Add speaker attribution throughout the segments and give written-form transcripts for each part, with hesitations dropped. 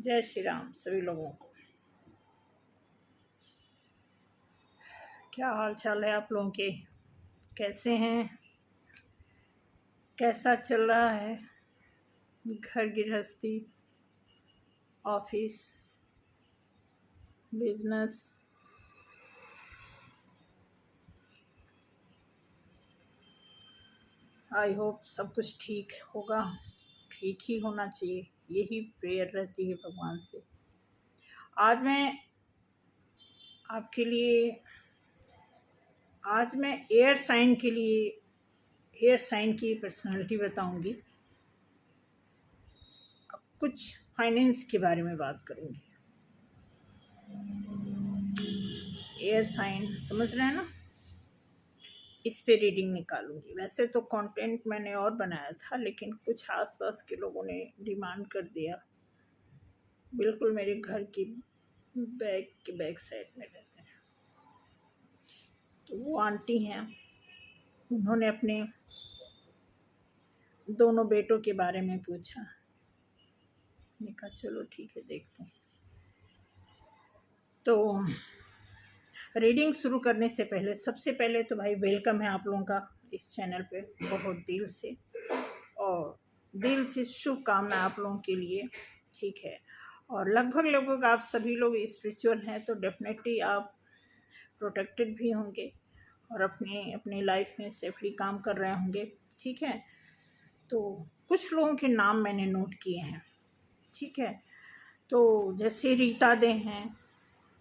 Speaker 1: जय श्री राम सभी लोगों को। क्या हाल चाल है आप लोगों के? कैसे हैं? कैसा चल रहा है घर गृहस्थी, ऑफिस, बिजनेस? आई होप सब कुछ ठीक होगा, ठीक ही होना चाहिए, यही प्रेयर रहती है भगवान से। आज मैं आपके लिए एयर साइन के लिए एयर साइन की पर्सनालिटी बताऊंगी। कुछ फाइनेंस के बारे में बात करूंगी। एयर साइन समझ रहे हैं ना, इस पे रीडिंग निकालूंगी। वैसे तो कंटेंट मैंने और बनाया था, लेकिन कुछ आसपास के लोगों ने डिमांड कर दिया। बिल्कुल मेरे घर की बैक साइड में रहते हैं, तो वो आंटी हैं, उन्होंने अपने दोनों बेटों के बारे में पूछा। मैंने कहा चलो ठीक है, देखते हैं। तो रीडिंग शुरू करने से पहले सबसे पहले तो भाई वेलकम है आप लोगों का इस चैनल पे, बहुत दिल से, और दिल से शुभकामना आप लोगों के लिए। ठीक है, और लगभग आप सभी लोग स्पिरिचुअल हैं, तो डेफिनेटली आप प्रोटेक्टेड भी होंगे और अपनी लाइफ में सेफली काम कर रहे होंगे। ठीक है, तो कुछ लोगों के नाम मैंने नोट किए हैं। ठीक है, तो जैसे रीता दे हैं,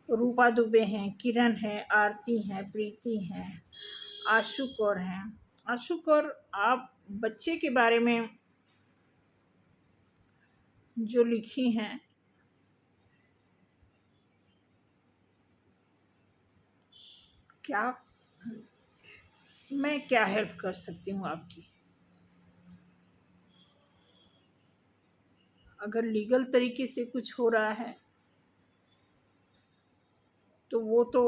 Speaker 1: रूपा दुबे हैं, किरण है, आरती हैं, प्रीति हैं, आशु कौर हैं। आशु कौर, आप बच्चे के बारे में जो लिखी हैं, मैं क्या हेल्प कर सकती हूँ आपकी? अगर लीगल तरीके से कुछ हो रहा है तो वो तो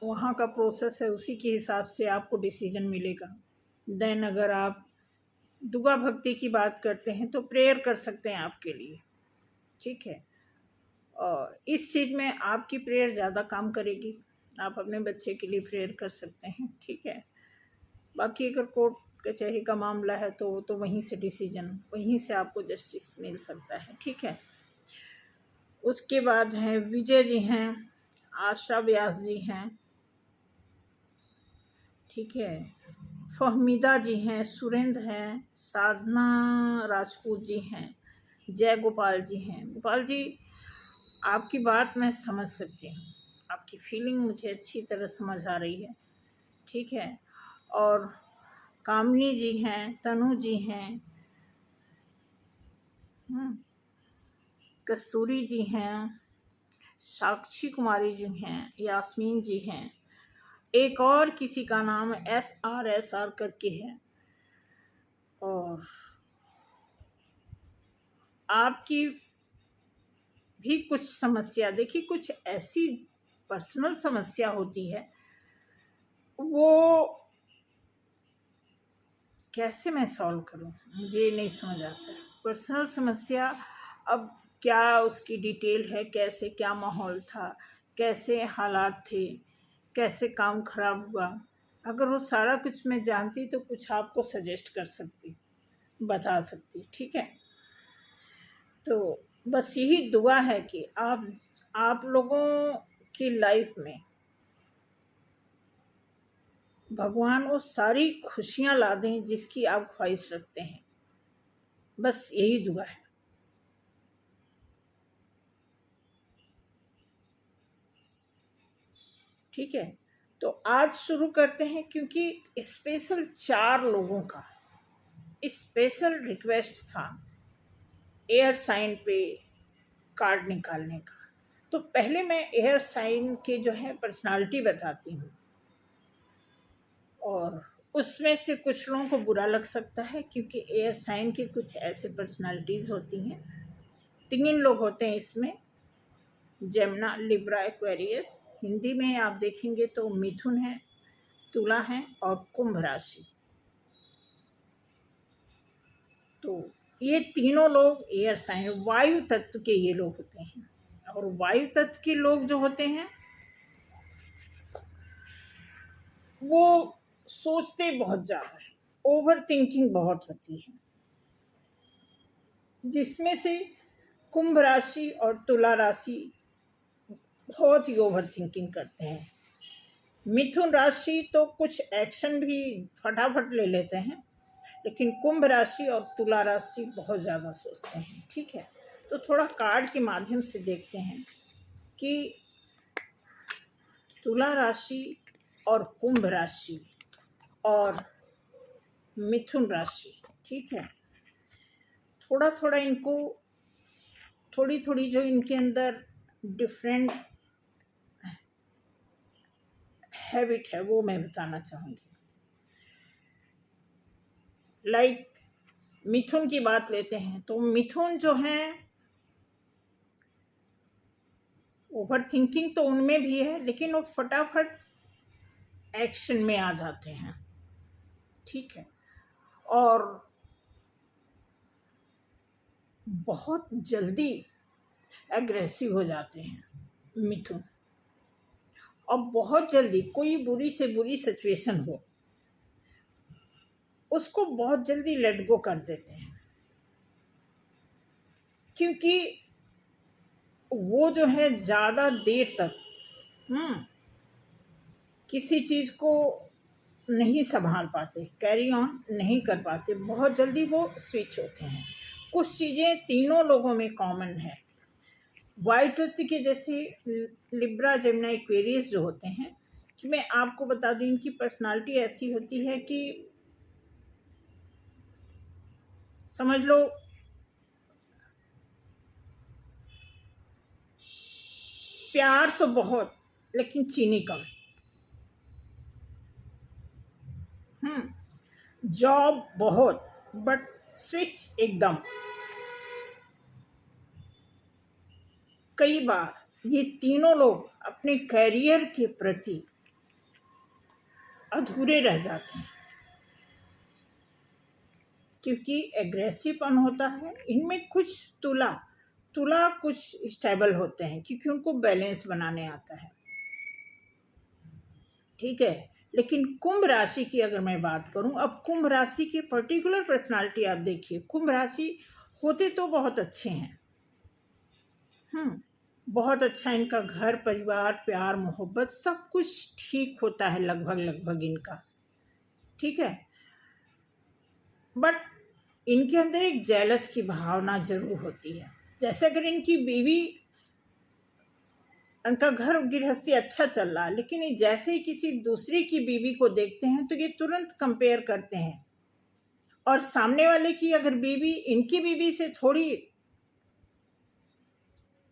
Speaker 1: वहाँ का प्रोसेस है, उसी के हिसाब से आपको डिसीजन मिलेगा। देन अगर आप दुआ भक्ति की बात करते हैं तो प्रेयर कर सकते हैं आपके लिए। ठीक है, और इस चीज़ में आपकी प्रेयर ज़्यादा काम करेगी। आप अपने बच्चे के लिए प्रेयर कर सकते हैं। ठीक है, बाकी अगर कोर्ट कचहरी का मामला है तो वहीं से डिसीजन, वहीं से आपको जस्टिस मिल सकता है। ठीक है, उसके बाद हैं विजय जी हैं, आशा व्यास जी हैं। ठीक है, फहमीदा जी हैं, सुरेंद्र हैं, साधना राजपूत जी हैं, जय गोपाल जी हैं। गोपाल जी, आपकी बात मैं समझ सकती हूँ, आपकी फीलिंग मुझे अच्छी तरह समझ आ रही है। ठीक है, और कामनी जी हैं, तनु जी हैं, कस्तूरी जी हैं, साक्षी कुमारी जी हैं, यास्मीन जी हैं, एक और किसी का नाम SR करके है। और आपकी भी कुछ समस्या, देखिए कुछ ऐसी पर्सनल समस्या होती है, वो कैसे मैं सॉल्व करूं, मुझे नहीं समझ आता है। पर्सनल समस्या, अब क्या उसकी डिटेल है, कैसे क्या माहौल था, कैसे हालात थे, कैसे काम खराब हुआ, अगर वो सारा कुछ मैं जानती तो कुछ आपको सजेस्ट कर सकती, बता सकती। ठीक है, तो बस यही दुआ है कि आप लोगों की लाइफ में भगवान वो सारी खुशियां ला दें जिसकी आप ख्वाहिश रखते हैं, बस यही दुआ है। ठीक है, तो आज शुरू करते हैं, क्योंकि स्पेशल 4 लोगों का स्पेशल रिक्वेस्ट था एयर साइन पे कार्ड निकालने का। तो पहले मैं एयर साइन के जो है पर्सनालिटी बताती हूँ, और उसमें से कुछ लोगों को बुरा लग सकता है, क्योंकि एयर साइन की कुछ ऐसे पर्सनालिटीज़ होती हैं। 3 लोग होते हैं इसमें, जेमिनी, लिब्रा, एक्वेरियस। हिंदी में आप देखेंगे तो मिथुन है, तुला है और कुंभ राशि। तो ये तीनों लोग एयर साइन, वायु तत्व के ये लोग होते हैं। और वायु तत्व के लोग जो होते हैं वो सोचते बहुत ज़्यादा है, ओवर थिंकिंग बहुत होती है, जिसमें से कुंभ राशि और तुला राशि बहुत ही ओवर थिंकिंग करते हैं। मिथुन राशि तो कुछ एक्शन भी फटाफट ले लेते हैं, लेकिन कुंभ राशि और तुला राशि बहुत ज़्यादा सोचते हैं। ठीक है, तो थोड़ा कार्ड के माध्यम से देखते हैं कि तुला राशि और कुंभ राशि और मिथुन राशि, ठीक है, थोड़ा थोड़ा इनको थोड़ी थोड़ी जो इनके अंदर डिफरेंट हैबिट है वो मैं बताना चाहूँगी। लाइक मिथुन की बात लेते हैं तो मिथुन जो है ओवर थिंकिंग तो उनमें भी है, लेकिन वो फटाफट एक्शन में आ जाते हैं। ठीक है, और बहुत जल्दी एग्रेसिव हो जाते हैं मिथुन, और बहुत जल्दी कोई बुरी से बुरी सिचुएशन हो उसको बहुत जल्दी लेट गो कर देते हैं, क्योंकि वो जो है ज़्यादा देर तक किसी चीज़ को नहीं संभाल पाते, कैरी ऑन नहीं कर पाते, बहुत जल्दी वो स्विच होते हैं। कुछ चीज़ें तीनों लोगों में कॉमन है। वायु तत्व के जैसे लिब्रा, जेमिनी, एक्वेरियस जो होते हैं, कि मैं आपको बता दूं इनकी पर्सनालिटी ऐसी होती है कि समझ लो प्यार तो बहुत लेकिन चीनी कम, जॉब बहुत बट स्विच एकदम। कई बार ये तीनों लोग अपने करियर के प्रति अधूरे रह जाते हैं, क्योंकि एग्रेसिवपन होता है इनमें। कुछ तुला कुछ स्टेबल होते हैं क्योंकि उनको बैलेंस बनाने आता है। ठीक है, लेकिन कुंभ राशि की अगर मैं बात करूं, अब कुंभ राशि की पर्टिकुलर पर्सनालिटी आप देखिए। कुंभ राशि होते तो बहुत अच्छे हैं, बहुत अच्छा इनका घर परिवार प्यार मोहब्बत सब कुछ ठीक होता है लगभग इनका। ठीक है, बट इनके अंदर एक जेलस की भावना जरूर होती है। जैसे अगर इनकी बीवी, इनका घर गृहस्थी अच्छा चल रहा है, लेकिन ये जैसे ही किसी दूसरे की बीवी को देखते हैं तो ये तुरंत कंपेयर करते हैं, और सामने वाले की अगर बीवी इनकी बीवी से थोड़ी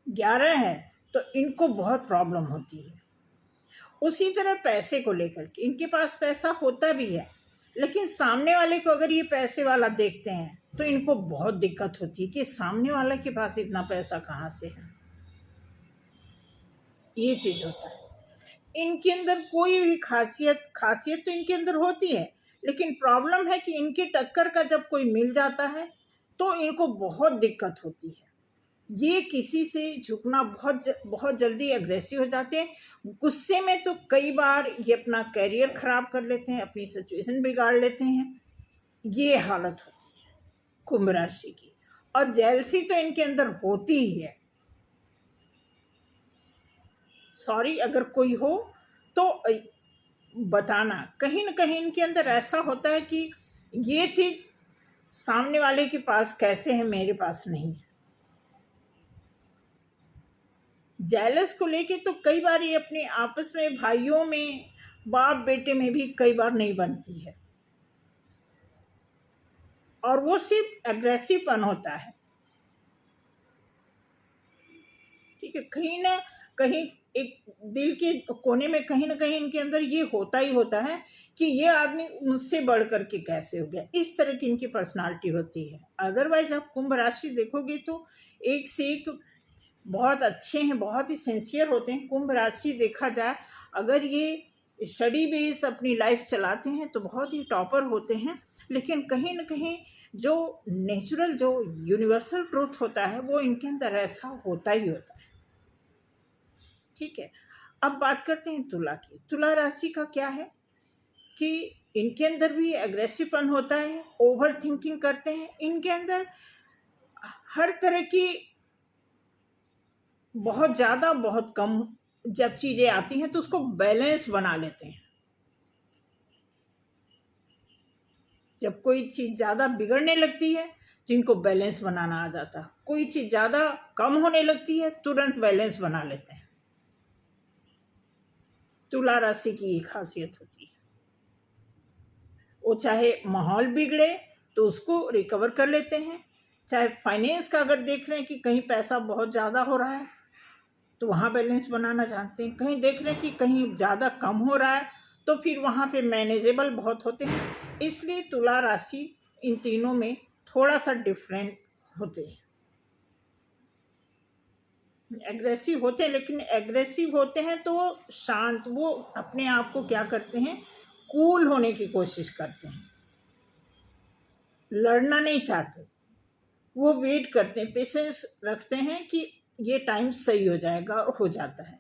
Speaker 1: 11 है तो इनको बहुत प्रॉब्लम होती है। उसी तरह पैसे को लेकर के इनके पास पैसा होता भी है, लेकिन सामने वाले को अगर ये पैसे वाला देखते हैं तो इनको बहुत दिक्कत होती है कि सामने वाले के पास इतना पैसा कहाँ से है। ये चीज़ होता है इनके अंदर। कोई भी खासियत तो इनके अंदर होती है, लेकिन प्रॉब्लम है कि इनके टक्कर का जब कोई मिल जाता है तो इनको बहुत दिक्कत होती है। ये किसी से झुकना बहुत जल्दी एग्रेसिव हो जाते हैं। गुस्से में तो कई बार ये अपना करियर ख़राब कर लेते हैं, अपनी सिचुएशन बिगाड़ लेते हैं। ये हालत होती है कुंभ राशि की। और जेलसी तो इनके अंदर होती ही है। सॉरी अगर कोई हो तो बताना। कहीं ना कहीं इनके अंदर ऐसा होता है कि ये चीज़ सामने वाले के पास कैसे है, मेरे पास नहीं है। जेलस को लेके तो कई बार ये अपने आपस में भाइयों में बाप बेटे में भी कई बार नहीं बनती है, और वो सिर्फ एग्रेसिवपन होता है। ठीक है, कहीं ना कहीं एक दिल के कोने में कहीं ना कहीं इनके अंदर ये होता ही होता है कि ये आदमी मुझसे बढ़ करके कैसे हो गया। इस तरह की इनकी पर्सनालिटी होती है। अदरवाइज आप कुंभ राशि देखोगे तो एक से एक बहुत अच्छे हैं, बहुत ही सिंसियर होते हैं। कुंभ राशि देखा जाए, अगर ये स्टडी बेस अपनी लाइफ चलाते हैं तो बहुत ही टॉपर होते हैं, लेकिन कहीं ना कहीं जो नेचुरल जो यूनिवर्सल ट्रूथ होता है वो इनके अंदर ऐसा होता ही होता है। ठीक है, अब बात करते हैं तुला की। तुला राशि का क्या है कि इनके अंदर भी एग्रेसिवपन होता है, ओवर थिंकिंग करते हैं, इनके अंदर हर तरह की बहुत ज़्यादा बहुत कम जब चीज़ें आती हैं तो उसको बैलेंस बना लेते हैं। जब कोई चीज़ ज़्यादा बिगड़ने लगती है तो इनको बैलेंस बनाना आ जाता है, कोई चीज़ ज़्यादा कम होने लगती है तुरंत बैलेंस बना लेते हैं। तुला राशि की एक खासियत होती है, वो चाहे माहौल बिगड़े तो उसको रिकवर कर लेते हैं, चाहे फाइनेंस का अगर देख रहे हैं कि कहीं पैसा बहुत ज़्यादा हो रहा है तो वहाँ बैलेंस बनाना जानते हैं, कहीं देख रहे हैं कि कहीं ज़्यादा कम हो रहा है तो फिर वहाँ पे मैनेजेबल बहुत होते हैं। इसलिए तुला राशि इन तीनों में थोड़ा सा डिफरेंट होते हैं। एग्रेसिव होते हैं, लेकिन एग्रेसिव होते हैं तो वो शांत, वो अपने आप को क्या करते हैं, कूल होने की कोशिश करते हैं, लड़ना नहीं चाहते, वो वेट करते हैं, पेशेंस रखते हैं कि ये टाइम सही हो जाएगा और हो जाता है।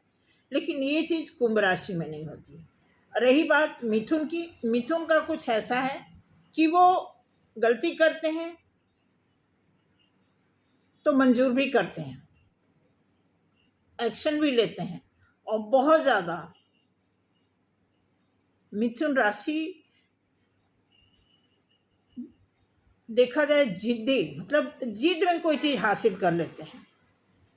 Speaker 1: लेकिन ये चीज़ कुंभ राशि में नहीं होती। रही बात मिथुन की, मिथुन का कुछ ऐसा है कि वो गलती करते हैं तो मंजूर भी करते हैं, एक्शन भी लेते हैं, और बहुत ज़्यादा मिथुन राशि देखा जाए जिद्दी, मतलब जिद में कोई चीज़ हासिल कर लेते हैं।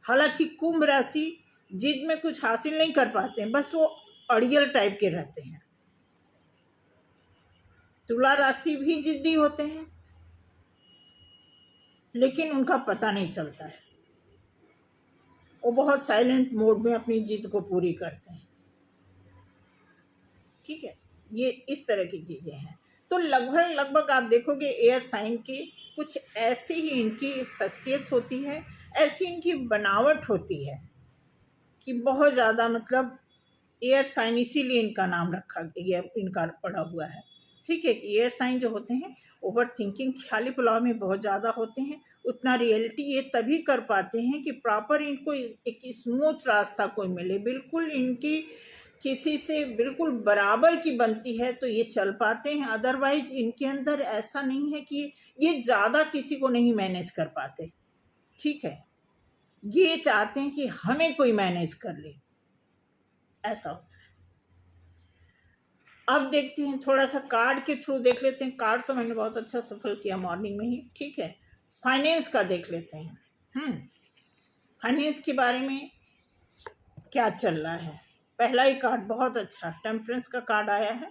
Speaker 1: हालांकि कुंभ राशि जिद में कुछ हासिल नहीं कर पाते हैं, बस वो अड़ियल टाइप के रहते हैं। तुला राशि भी जिद्दी होते हैं लेकिन उनका पता नहीं चलता है, वो बहुत साइलेंट मोड में अपनी जिद को पूरी करते हैं। ठीक है, ये इस तरह की चीज़ें हैं। तो लगभग आप देखोगे एयर साइन की कुछ ऐसी ही इनकी शख्सियत होती है, ऐसी इनकी बनावट होती है कि बहुत ज़्यादा, मतलब एयर साइन इसीलिए इनका नाम रखा गया, इनका पड़ा हुआ है। ठीक है, कि एयर साइन जो होते हैं ओवर थिंकिंग, ख्याली पुलाव में बहुत ज़्यादा होते हैं, उतना रियलिटी ये तभी कर पाते हैं कि प्रॉपर इनको एक स्मूथ रास्ता कोई मिले, बिल्कुल इनकी किसी से बिल्कुल बराबर की बनती है तो ये चल पाते हैं। अदरवाइज इनके अंदर ऐसा नहीं है कि ये ज़्यादा किसी को नहीं मैनेज कर पाते। ठीक है, ये चाहते हैं कि हमें कोई मैनेज कर ले, ऐसा होता है। अब देखते हैं, थोड़ा सा कार्ड के थ्रू देख लेते हैं। कार्ड तो मैंने बहुत अच्छा सफल किया मॉर्निंग में ही। ठीक है, फाइनेंस का देख लेते हैं। फाइनेंस के बारे में क्या चल रहा है। पहला ही कार्ड बहुत अच्छा, टेम्परेंस का कार्ड आया है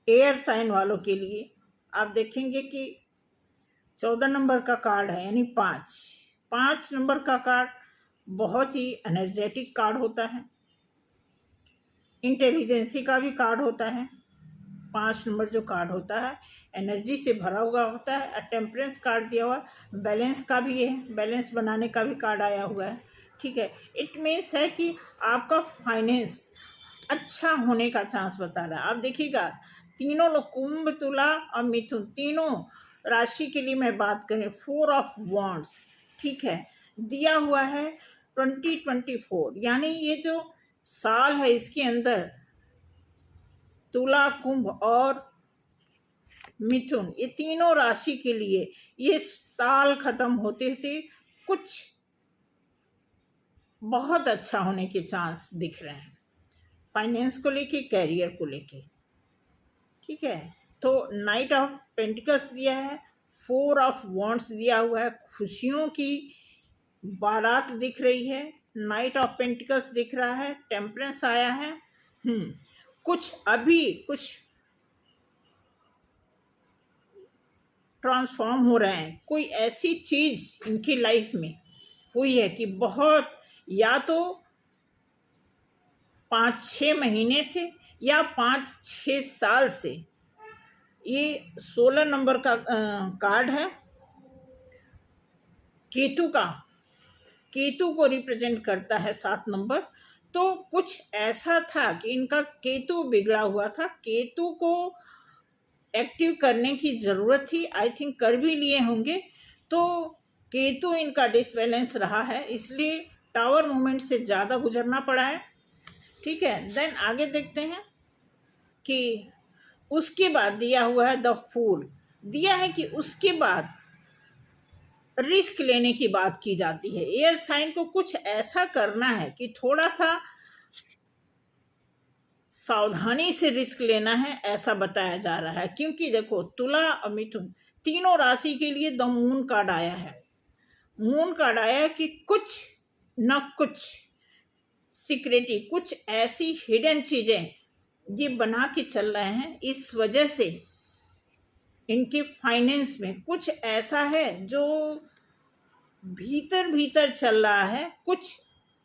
Speaker 1: एयर साइन वालों के लिए। आप देखेंगे कि 14 नंबर का कार्ड है, यानी 5 नंबर का कार्ड बहुत ही एनर्जेटिक कार्ड होता है, इंटेलिजेंसी का भी कार्ड होता है। 5 नंबर जो कार्ड होता है एनर्जी से भरा हुआ होता है। टेम्परेंस कार्ड दिया हुआ, बैलेंस का भी है, बैलेंस बनाने का भी कार्ड आया हुआ है। ठीक है, इट मीन्स है कि आपका फाइनेंस अच्छा होने का चांस बता रहा है। आप देखिएगा तीनों लोग, कुंभ, तुला और मिथुन, तीनों राशि के लिए मैं बात करें, 4 ऑफ वॉन्ड्स, ठीक है, दिया हुआ है 2024, यानी ये जो साल है इसके अंदर तुला, कुंभ और मिथुन, ये तीनों राशि के लिए ये साल खत्म होते होते कुछ बहुत अच्छा होने के चांस दिख रहे हैं, फाइनेंस को लेके, कैरियर को लेके। ठीक है, तो नाइट ऑफ पेंटिकल्स दिया है, 4 ऑफ वॉन्ड्स दिया हुआ है, खुशियों की बारात दिख रही है, नाइट ऑफ पेंटिकल्स दिख रहा है, टेम्परेंस आया है। कुछ ट्रांसफॉर्म हो रहे हैं, कोई ऐसी चीज़ इनकी लाइफ में हुई है कि बहुत, या तो 5-6 महीने से या 5-6 साल से। ये 16 नंबर का कार्ड है केतु का, केतु को रिप्रेजेंट करता है 7 नंबर। तो कुछ ऐसा था कि इनका केतु बिगड़ा हुआ था, केतु को एक्टिव करने की ज़रूरत थी, आई थिंक कर भी लिए होंगे। तो केतु इनका डिसबैलेंस रहा है, इसलिए टावर मूवमेंट से ज़्यादा गुजरना पड़ा है। ठीक है, देन आगे देखते हैं कि उसके बाद दिया हुआ है द फूल, दिया है कि उसके बाद रिस्क लेने की बात की जाती है। एयर साइन को कुछ ऐसा करना है कि थोड़ा सा सावधानी से रिस्क लेना है, ऐसा बताया जा रहा है। क्योंकि देखो तुला और मिथुन तीनों राशि के लिए द मून कार्ड आया है। मून कार्ड आया है कि कुछ न कुछ सीक्रेटी, कुछ ऐसी हिडन चीजें ये बना के चल रहे हैं। इस वजह से इनके फाइनेंस में कुछ ऐसा है जो भीतर भीतर चल रहा है, कुछ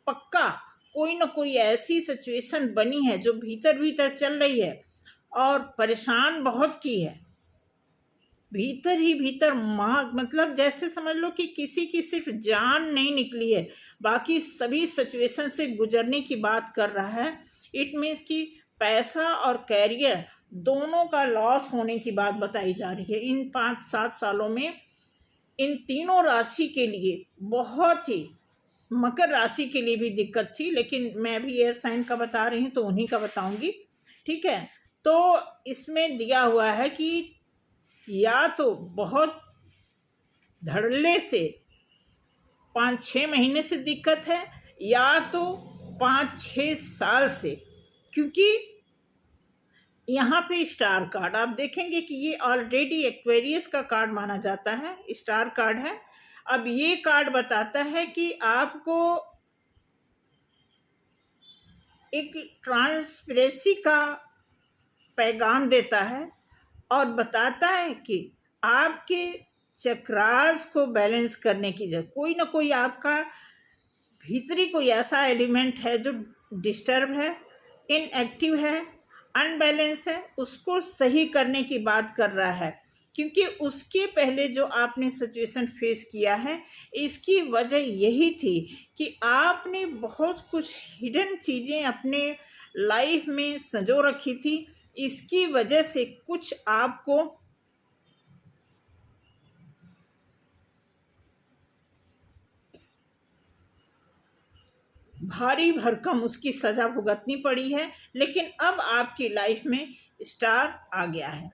Speaker 1: पक्का कोई ना कोई ऐसी सिचुएशन बनी है जो भीतर भीतर चल रही है और परेशान बहुत की है। भीतर ही भीतर मतलब जैसे समझ लो कि किसी की सिर्फ जान नहीं निकली है, बाकी सभी सिचुएशन से गुजरने की बात कर रहा है। इट मीन्स कि पैसा और कैरियर दोनों का लॉस होने की बात बताई जा रही है। इन 5-7 सालों में इन तीनों राशि के लिए बहुत ही, मकर राशि के लिए भी दिक्कत थी, लेकिन मैं भी एयर साइन का बता रही हूँ तो उन्हीं का बताऊंगी। ठीक है, तो इसमें दिया हुआ है कि या तो बहुत धड़ल्ले से 5-6 महीने से दिक्कत है, या तो 5-6 साल से। क्योंकि यहाँ पे स्टार कार्ड आप देखेंगे कि ये ऑलरेडी एक्वेरियस का कार्ड माना जाता है, स्टार कार्ड है। अब ये कार्ड बताता है कि आपको एक ट्रांसपेरेंसी का पैगाम देता है और बताता है कि आपके चक्रास को बैलेंस करने की जरूरत, कोई ना कोई आपका भीतरी कोई ऐसा एलिमेंट है जो डिस्टर्ब है, इनएक्टिव है, अनबैलेंस है, उसको सही करने की बात कर रहा है। क्योंकि उसके पहले जो आपने सिचुएशन फेस किया है, इसकी वजह यही थी कि आपने बहुत कुछ हिडन चीज़ें अपने लाइफ में संजो रखी थी। इसकी वजह से कुछ आपको भारी भरकम उसकी सजा भुगतनी पड़ी है। लेकिन अब आपकी लाइफ में स्टार आ गया है,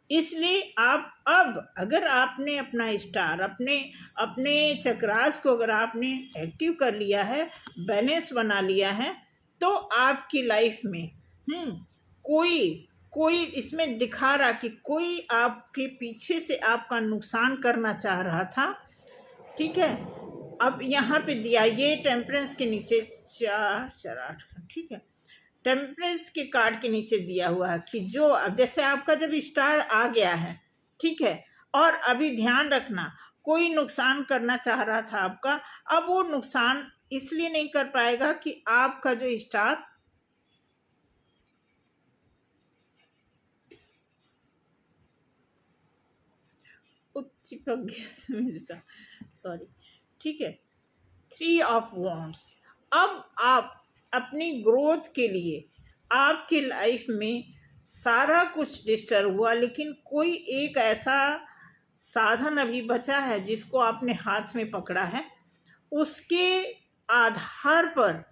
Speaker 1: इसलिए आप अब अगर आपने अपना स्टार, अपने चक्रास को अगर आपने एक्टिव कर लिया है, बैलेंस बना लिया है, तो आपकी लाइफ में कोई इसमें दिखा रहा कि कोई आपके पीछे से आपका नुकसान करना चाह रहा था। ठीक है, अब यहाँ पे दिया ये टेम्परेंस के नीचे 4-4-8, ठीक है, टेम्परेंस के कार्ड के नीचे दिया हुआ है कि जो अब जैसे आपका जब स्टार आ गया है, ठीक है, और अभी ध्यान रखना कोई नुकसान करना चाह रहा था आपका, अब वो नुकसान इसलिए नहीं कर पाएगा कि आपका जो स्टार चिपक गया मिलता, सॉरी। ठीक है, 3 ऑफ वॉन्ड्स। अब आप अपनी ग्रोथ के लिए आपकी लाइफ में सारा कुछ डिस्टर्ब हुआ, लेकिन कोई एक ऐसा साधन अभी बचा है जिसको आपने हाथ में पकड़ा है। उसके आधार पर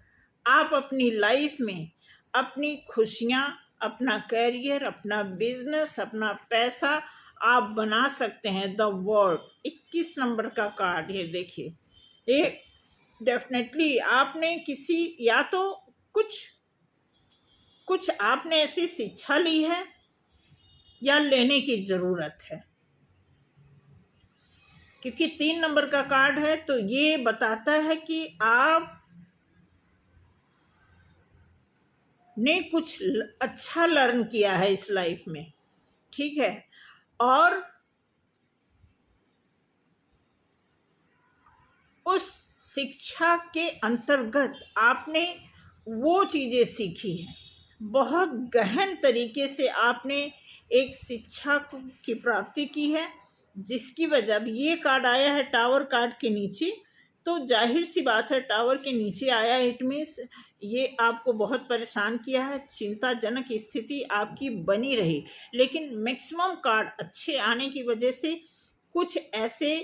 Speaker 1: आप अपनी लाइफ में अपनी खुशियाँ, अपना कैरियर, अपना बिजनेस, अपना पैसा आप बना सकते हैं। द वर्ल्ड 21 नंबर का कार्ड, ये देखिए, ये डेफिनेटली आपने किसी या तो कुछ आपने ऐसी शिक्षा ली है या लेने की ज़रूरत है। क्योंकि 3 नंबर का कार्ड है तो ये बताता है कि आप ने कुछ अच्छा लर्न किया है इस लाइफ में। ठीक है, और उस शिक्षा के अंतर्गत आपने वो चीज़ें सीखी हैं, बहुत गहन तरीके से आपने एक शिक्षा की प्राप्ति की है, जिसकी वजह अब ये कार्ड आया है टावर कार्ड के नीचे तो जाहिर सी बात है टावर के नीचे आया, इट मीन्स ये आपको बहुत परेशान किया है, चिंताजनक स्थिति आपकी बनी रही। लेकिन मैक्सिमम कार्ड अच्छे आने की वजह से कुछ ऐसे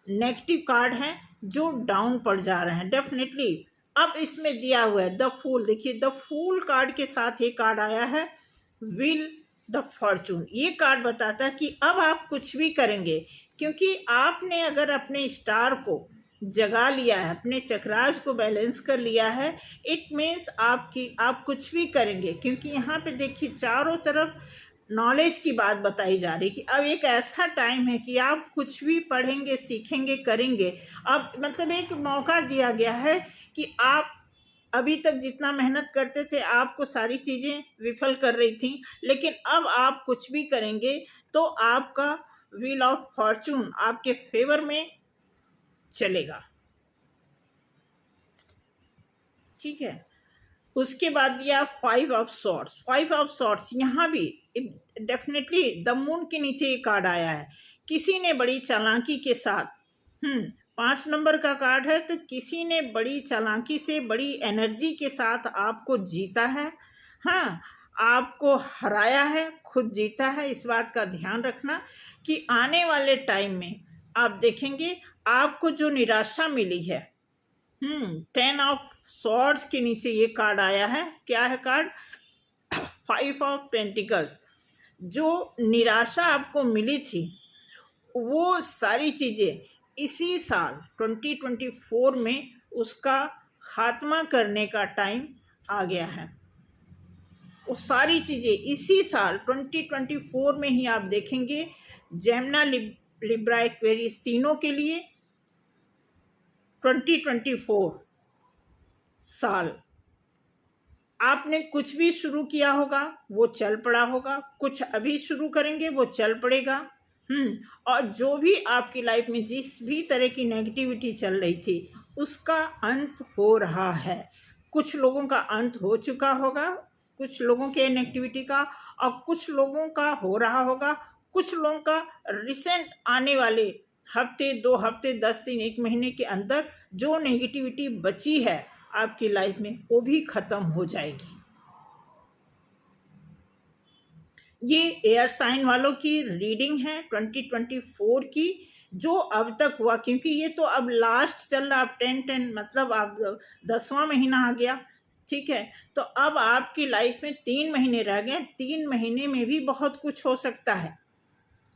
Speaker 1: नेगेटिव कार्ड हैं जो डाउन पड़ जा रहे हैं डेफिनेटली। अब इसमें दिया हुआ है द फूल, देखिए द फूल कार्ड के साथ ये कार्ड आया है व्हील द फॉर्चून। ये कार्ड बताता है कि अब आप कुछ भी करेंगे, क्योंकि आपने अगर अपने स्टार को जगा लिया है, अपने चक्रास को बैलेंस कर लिया है, इट मीन्स आप कुछ भी करेंगे। क्योंकि यहाँ पे देखिए चारों तरफ नॉलेज की बात बताई जा रही कि अब एक ऐसा टाइम है कि आप कुछ भी पढ़ेंगे, सीखेंगे, करेंगे। अब मतलब एक मौका दिया गया है कि आप अभी तक जितना मेहनत करते थे आपको सारी चीज़ें विफल कर रही थी, लेकिन अब आप कुछ भी करेंगे तो आपका व्हील ऑफ फॉर्चून आपके फेवर में चलेगा। ठीक है, उसके बाद दिया 5 ऑफ सॉर्ड्स। 5 ऑफ सॉर्ड्स यहाँ भी डेफिनेटली द मून के नीचे ये कार्ड आया है। किसी ने बड़ी चालाकी के साथ 5 नंबर का कार्ड है, तो किसी ने बड़ी चालाकी से, बड़ी एनर्जी के साथ आपको जीता है। हाँ, आपको हराया है, खुद जीता है। इस बात का ध्यान रखना कि आने वाले टाइम में आप देखेंगे आपको जो निराशा मिली है। 10 ऑफ सॉर्ड्स के नीचे ये कार्ड आया है। क्या है कार्ड? 5 of pentacles. जो निराशा आपको मिली थी वो सारी चीज़ें इसी साल 2024 में उसका खात्मा करने का टाइम आ गया है। वो सारी चीज़ें इसी साल 2024 में ही आप देखेंगे। जेमिनी, लिब्रा, एक्वेरियस तीनों के लिए 2024 साल आपने कुछ भी शुरू किया होगा वो चल पड़ा होगा, कुछ अभी शुरू करेंगे वो चल पड़ेगा। और जो भी आपकी लाइफ में जिस भी तरह की नेगेटिविटी चल रही थी उसका अंत हो रहा है। कुछ लोगों का अंत हो चुका होगा, कुछ लोगों के नेगेटिविटी का, और कुछ लोगों का हो रहा होगा। कुछ लोगों का रिसेंट आने वाले हफ्ते, 2 हफ्ते, 10 दिन, 1 महीने के अंदर जो नेगेटिविटी बची है आपकी लाइफ में वो भी ख़त्म हो जाएगी। ये एयर साइन वालों की रीडिंग है 2024 की, जो अब तक हुआ। क्योंकि ये तो अब लास्ट चल रहा, अब 10 मतलब अब 10वां महीना आ गया। ठीक है, तो अब आपकी लाइफ में 3 महीने रह गए। 3 महीने में भी बहुत कुछ हो सकता है।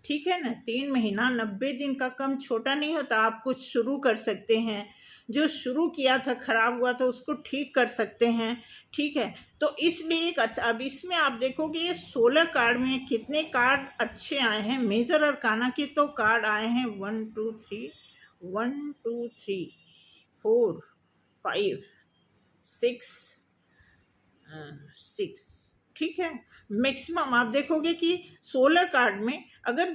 Speaker 1: ठीक है ना, 3 महीना 90 दिन का कम छोटा नहीं होता। आप कुछ शुरू कर सकते हैं, जो शुरू किया था खराब हुआ तो उसको ठीक कर सकते हैं। ठीक है, तो इसलिए एक अच्छा, अब इसमें आप देखोगे ये 16 कार्ड में कितने कार्ड अच्छे आए हैं। मेजर अरकाना के तो कार्ड आए हैं 1 2 3 4 5 6। ठीक है, मैक्सिमम आप देखोगे कि 16 कार्ड में अगर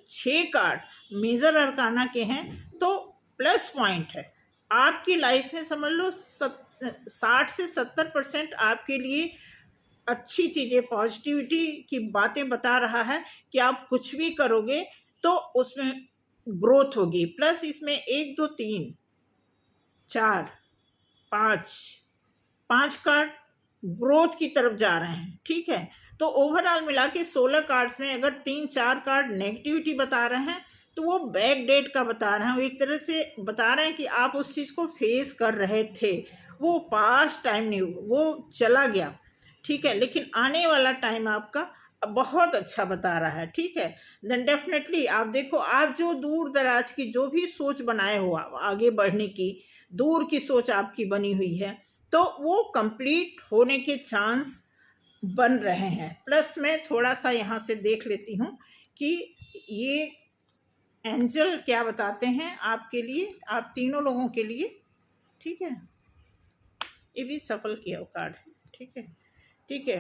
Speaker 1: 6 कार्ड मेजर अरकाना के हैं तो प्लस पॉइंट है आपकी लाइफ में। समझ लो 60 से 70% आपके लिए अच्छी चीज़ें, पॉजिटिविटी की बातें बता रहा है कि आप कुछ भी करोगे तो उसमें ग्रोथ होगी। प्लस इसमें 1 2 3 4 5 कार्ड ग्रोथ की तरफ जा रहे हैं। ठीक है, तो ओवरऑल मिला के 16 कार्ड्स में अगर 3-4 कार्ड नेगेटिविटी बता रहे हैं तो वो बैक डेट का बता रहे हैं। वो एक तरह से बता रहे हैं कि आप उस चीज़ को फेस कर रहे थे, वो पास्ट टाइम नहीं, वो चला गया। ठीक है, लेकिन आने वाला टाइम आपका बहुत अच्छा बता रहा है। ठीक है, देन डेफिनेटली आप देखो, आप जो दूर दराज की जो भी सोच बनाए हो आगे बढ़ने की, दूर की सोच आपकी बनी हुई है, तो वो कंप्लीट होने के चांस बन रहे हैं। प्लस मैं थोड़ा सा यहाँ से देख लेती हूँ कि ये एंजल क्या बताते हैं आपके लिए, आप तीनों लोगों के लिए। ठीक है, ये भी सफल किया कार्ड है। ठीक है, ठीक है,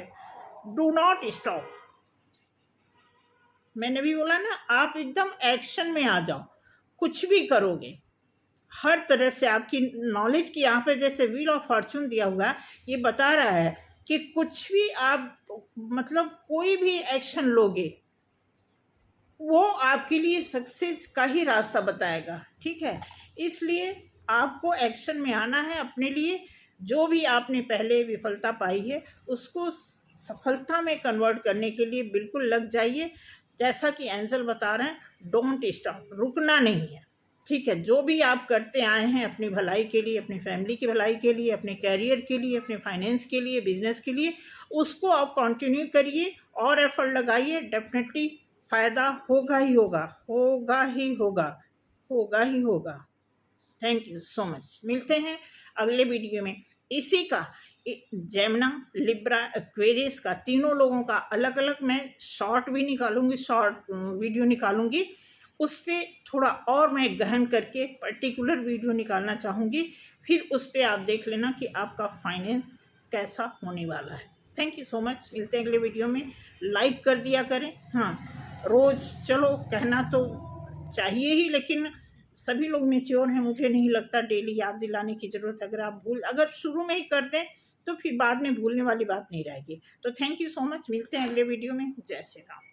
Speaker 1: डू नॉट स्टॉप। मैंने भी बोला ना, आप एकदम एक्शन में आ जाओ, कुछ भी करोगे। हर तरह से आपकी नॉलेज की यहाँ पे जैसे व्हील ऑफ फॉर्चून दिया हुआ, ये बता रहा है कि कुछ भी आप मतलब कोई भी एक्शन लोगे वो आपके लिए सक्सेस का ही रास्ता बताएगा। ठीक है, इसलिए आपको एक्शन में आना है अपने लिए। जो भी आपने पहले विफलता पाई है उसको सफलता में कन्वर्ट करने के लिए बिल्कुल लग जाइए। जैसा कि एंजल बता रहे हैं, डोंट स्टॉप, रुकना नहीं है। ठीक है, जो भी आप करते आए हैं अपनी भलाई के लिए, अपनी फैमिली की भलाई के लिए, अपने कैरियर के लिए, अपने फाइनेंस के लिए, बिजनेस के लिए, उसको आप कंटिन्यू करिए और एफर्ट लगाइए। डेफिनेटली फ़ायदा होगा ही होगा, होगा ही होगा, होगा ही होगा। Thank you so much. मिलते हैं अगले वीडियो में। इसी का जेमिनी, लिब्रा, एक्वेरियस का तीनों लोगों का अलग अलग मैं शॉर्ट भी निकालूंगी, शॉर्ट वीडियो निकालूंगी। उस पर थोड़ा और मैं गहन करके पर्टिकुलर वीडियो निकालना चाहूँगी। फिर उस पर आप देख लेना कि आपका फाइनेंस कैसा होने वाला है। Thank you so much. मिलते हैं अगले वीडियो में। लाइक कर दिया करें। हाँ, रोज़ चलो कहना तो चाहिए ही, लेकिन सभी लोग मैच्योर हैं, मुझे नहीं लगता डेली याद दिलाने की ज़रूरत। अगर शुरू में ही कर दें तो फिर बाद में भूलने वाली बात नहीं रहेगी। तो थैंक यू सो मच। मिलते हैं अगले वीडियो में। जय श्री राम।